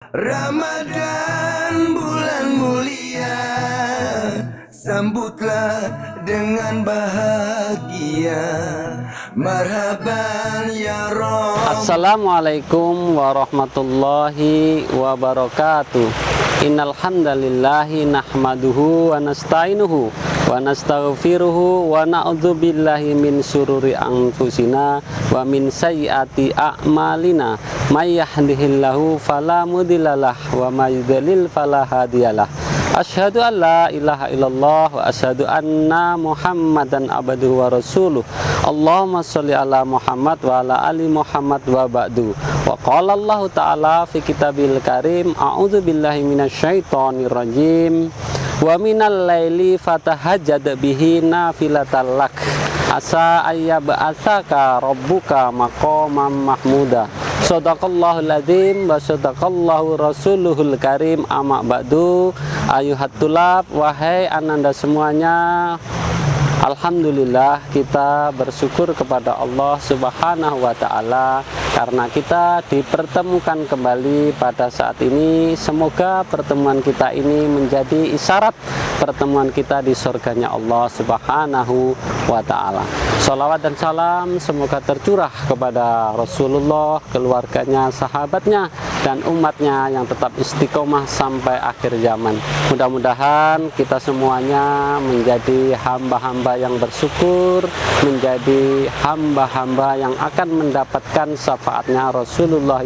Ramadan bulan mulia, sambutlah dengan bahagia. Marhaban ya Rabb. Assalamualaikum warahmatullahi wabarakatuh. Innal hamdalillahi nahmaduhu wa nasta'inuhu wa nastaghfiruhu wa na'udzubillahi min syururi anfusina wa min sayyiati a'malina. May yahdihillahu fala mudhillalah wa may yudhlil fala hadiyalah. Asyhadu an la ilaha illallah wa asyhadu anna Muhammadan abduhu wa rasuluh. Allahumma sholli ala Muhammad wa ala ali Muhammad wa ba'du. Wa qala Allah ta'ala fi kitabil karim, a'udzu billahi minasyaitonir rajim. Wa minal laili fatahajjad bihi nafilatal lak asa ayyab'atsaka rabbuka maqaman mahmuda. Shadaqallahul adzim wa shadaqallahu rasuluhul karim. Amma ba'du. Ayuhat tulab, wahai ananda semuanya, alhamdulillah kita bersyukur kepada Allah Subhanahu wa ta'ala karena kita dipertemukan kembali pada saat ini. Semoga pertemuan kita ini menjadi isyarat pertemuan kita di surganya Allah Subhanahu wa ta'ala. Sholawat dan salam semoga tercurah kepada Rasulullah, keluarganya, sahabatnya, dan umatnya yang tetap istiqomah sampai akhir zaman. Mudah-mudahan kita semuanya menjadi hamba-hamba yang bersyukur, menjadi hamba-hamba yang akan mendapatkan syafaatnya Rasulullah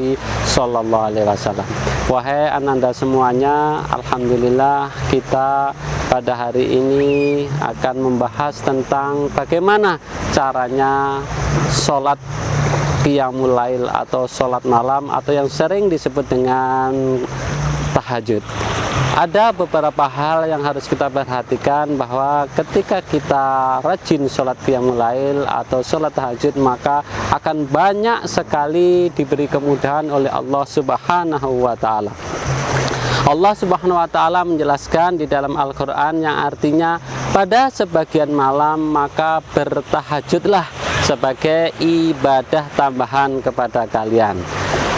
Sallallahu Alaihi Wasallam. Wahai ananda semuanya, alhamdulillah kita pada hari ini akan membahas tentang bagaimana caranya sholat qiyamul lail atau sholat malam atau yang sering disebut dengan tahajud. Ada beberapa hal yang harus kita perhatikan bahwa ketika kita rajin sholat qiyamul lail atau sholat tahajud, maka akan banyak sekali diberi kemudahan oleh Allah Subhanahu wa ta'ala. Allah Subhanahu wa ta'ala menjelaskan di dalam Al-Quran yang artinya pada sebagian malam maka bertahajudlah sebagai ibadah tambahan kepada kalian.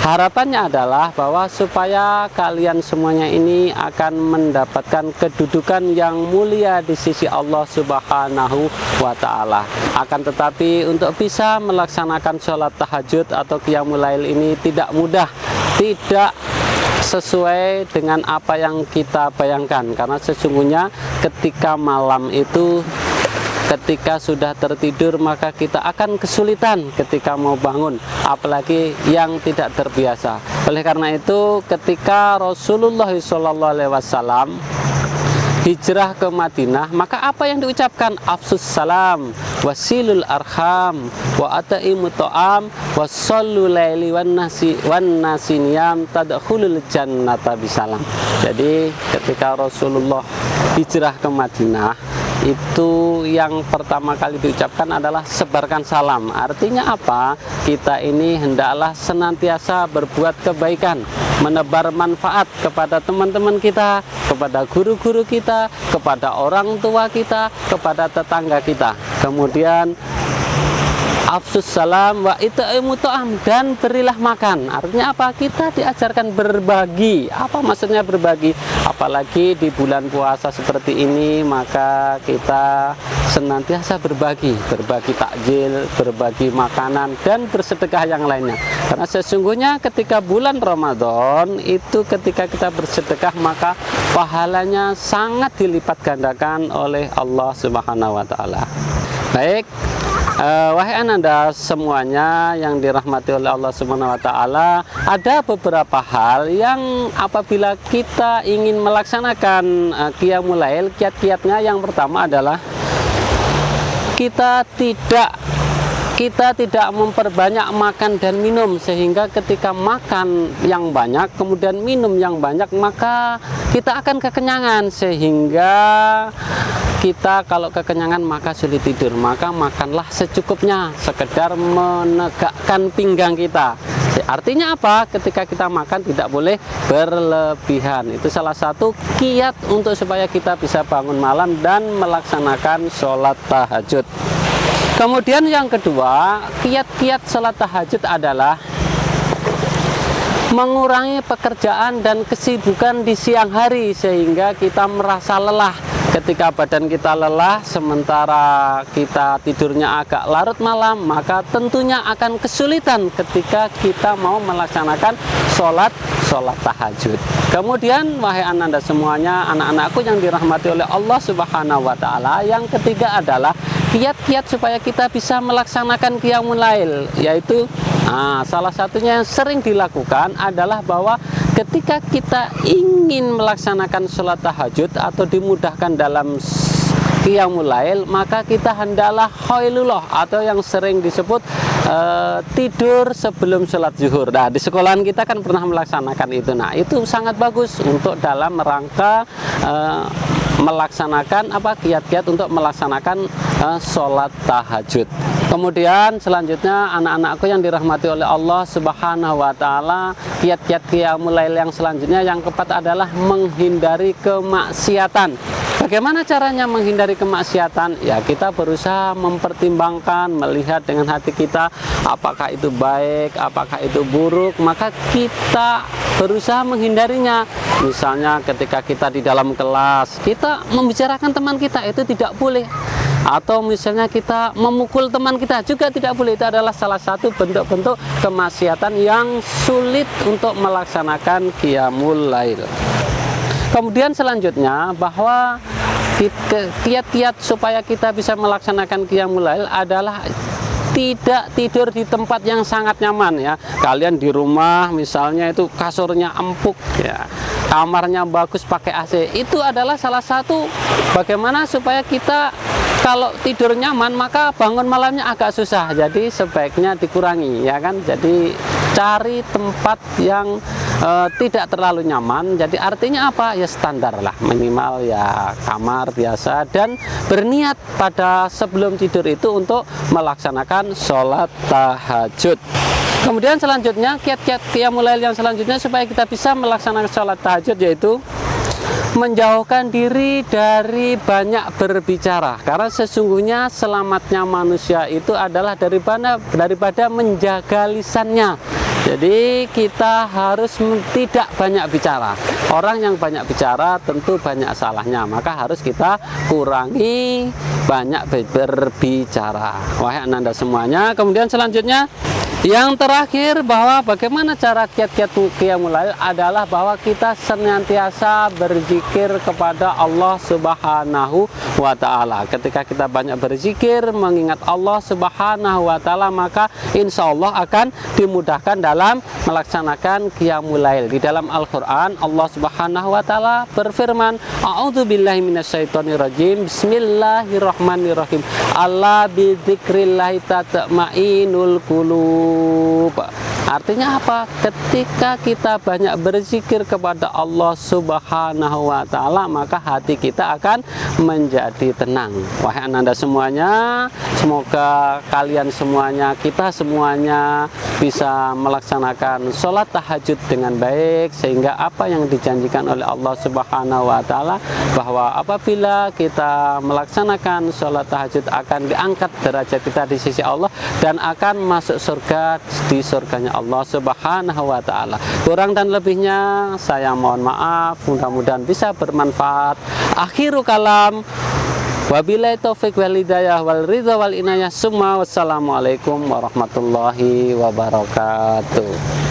Harapannya adalah bahwa supaya kalian semuanya ini akan mendapatkan kedudukan yang mulia di sisi Allah Subhanahu wa ta'ala. Akan tetapi untuk bisa melaksanakan sholat tahajud atau qiyamul lail ini tidak mudah, tidak sesuai dengan apa yang kita bayangkan, karena sesungguhnya ketika malam itu, ketika sudah tertidur, maka kita akan kesulitan ketika mau bangun, apalagi yang tidak terbiasa. Oleh karena itu, ketika Rasulullah SAW hijrah ke Madinah, maka apa yang diucapkan? Afsus salam, wasilul arham, wa ataimu ta'am, wasallu laili wan nasiniyam tadkhulul jannata bisalam. Jadi ketika Rasulullah hijrah ke Madinah, itu yang pertama kali diucapkan adalah sebarkan salam. Artinya apa? Kita ini hendaklah senantiasa berbuat kebaikan, menebar manfaat kepada teman-teman kita, kepada guru-guru kita, kepada orang tua kita, kepada tetangga kita. Kemudian afsus salam wa itaimu ta'am, dan berilah makan. Artinya apa? Kita diajarkan berbagi. Apa maksudnya berbagi? Apalagi di bulan puasa seperti ini, maka kita senantiasa berbagi takjil, berbagi makanan, dan bersedekah yang lainnya. Karena sesungguhnya ketika bulan Ramadan itu, ketika kita bersedekah, maka pahalanya sangat dilipat gandakan oleh Allah Subhanahu wa ta'ala. Baik, wahai ananda semuanya yang dirahmati oleh Allah Subhanahu wa ta'ala, ada beberapa hal yang apabila kita ingin melaksanakan qiyamul lail, kiat-kiatnya yang pertama adalah kita tidak memperbanyak makan dan minum, sehingga ketika makan yang banyak kemudian minum yang banyak, maka kita akan kekenyangan, sehingga kita kalau kekenyangan maka sulit tidur. Maka makanlah secukupnya, sekedar menegakkan pinggang kita. Artinya apa? Ketika kita makan tidak boleh berlebihan. Itu salah satu kiat untuk supaya kita bisa bangun malam dan melaksanakan sholat tahajud. Kemudian yang kedua, kiat-kiat sholat tahajud adalah mengurangi pekerjaan dan kesibukan di siang hari sehingga kita merasa lelah. Ketika badan kita lelah sementara kita tidurnya agak larut malam, maka tentunya akan kesulitan ketika kita mau melaksanakan sholat tahajud. Kemudian wahai ananda semuanya, anak-anakku yang dirahmati oleh Allah Subhanahu wa taala, yang ketiga adalah kiat-kiat supaya kita bisa melaksanakan qiyamul lail, yaitu salah satunya yang sering dilakukan adalah bahwa ketika kita ingin melaksanakan sholat tahajud atau dimudahkan dalam qiyamul lail, maka kita hendaklah khailullah atau yang sering disebut tidur sebelum sholat zuhur. Nah, di sekolahan kita kan pernah melaksanakan itu. Nah, itu sangat bagus untuk dalam rangka melaksanakan kiat-kiat untuk melaksanakan sholat tahajud. Kemudian selanjutnya anak-anakku yang dirahmati oleh Allah Subhanahu wa taala, kiat-kiat qiyamul lail yang selanjutnya yang keempat adalah menghindari kemaksiatan. Bagaimana caranya menghindari kemaksiatan? Ya, kita berusaha mempertimbangkan, melihat dengan hati kita apakah itu baik, apakah itu buruk, maka kita berusaha menghindarinya. Misalnya ketika kita di dalam kelas, kita membicarakan teman kita, itu tidak boleh. Atau misalnya kita memukul teman kita juga tidak boleh. Itu adalah salah satu bentuk-bentuk kemaksiatan yang sulit untuk melaksanakan qiyamul lail. Kemudian selanjutnya bahwa kiat-kiat supaya kita bisa melaksanakan qiyamul lail adalah tidak tidur di tempat yang sangat nyaman ya. Kalian di rumah misalnya itu kasurnya empuk ya, kamarnya bagus pakai AC. Itu adalah salah satu bagaimana supaya kita kalau tidur nyaman maka bangun malamnya agak susah. Jadi sebaiknya dikurangi ya kan. Jadi cari tempat yang tidak terlalu nyaman. Jadi artinya apa? Ya standar lah, minimal ya kamar biasa, dan berniat pada sebelum tidur itu untuk melaksanakan sholat tahajud. Kemudian selanjutnya kiat-kiat qiyamul lail yang selanjutnya supaya kita bisa melaksanakan sholat tahajud yaitu menjauhkan diri dari banyak berbicara, karena sesungguhnya selamatnya manusia itu adalah daripada menjaga lisannya. Jadi kita harus tidak banyak bicara. Orang yang banyak bicara tentu banyak salahnya, maka harus kita kurangi banyak berbicara. Wahai ananda semuanya. Kemudian selanjutnya yang terakhir bahwa bagaimana cara kiat-kiat qiyamul lail adalah bahwa kita senantiasa berzikir kepada Allah Subhanahu wa taala. Ketika kita banyak berzikir mengingat Allah Subhanahu wa taala, maka insya Allah akan dimudahkan dalam melaksanakan qiyamul lail. Di dalam Al-Qur'an Allah Subhanahu wa taala berfirman, a'udzubillahi minasyaitonirrajim, bismillahirrahmanirrahim, ala bidzikrillahi tatmainul qulub. Artinya apa? Ketika kita banyak berzikir kepada Allah Subhanahu wa taala, maka hati kita akan menjadi tenang. Wahai ananda semuanya, semoga kalian semuanya, kita semuanya bisa melaksanakan sholat tahajud dengan baik, sehingga apa yang dijanjikan oleh Allah Subhanahu wa taala bahwa apabila kita melaksanakan sholat tahajud akan diangkat derajat kita di sisi Allah dan akan masuk surga di surganya Allah Subhanahu wa taala. Kurang dan lebihnya saya mohon maaf, mudah-mudahan bisa bermanfaat. Akhiru kalam, wabillahi taufik wal hidayah wal ridha wal inayah. Summa wassalamualaikum warahmatullahi wabarakatuh.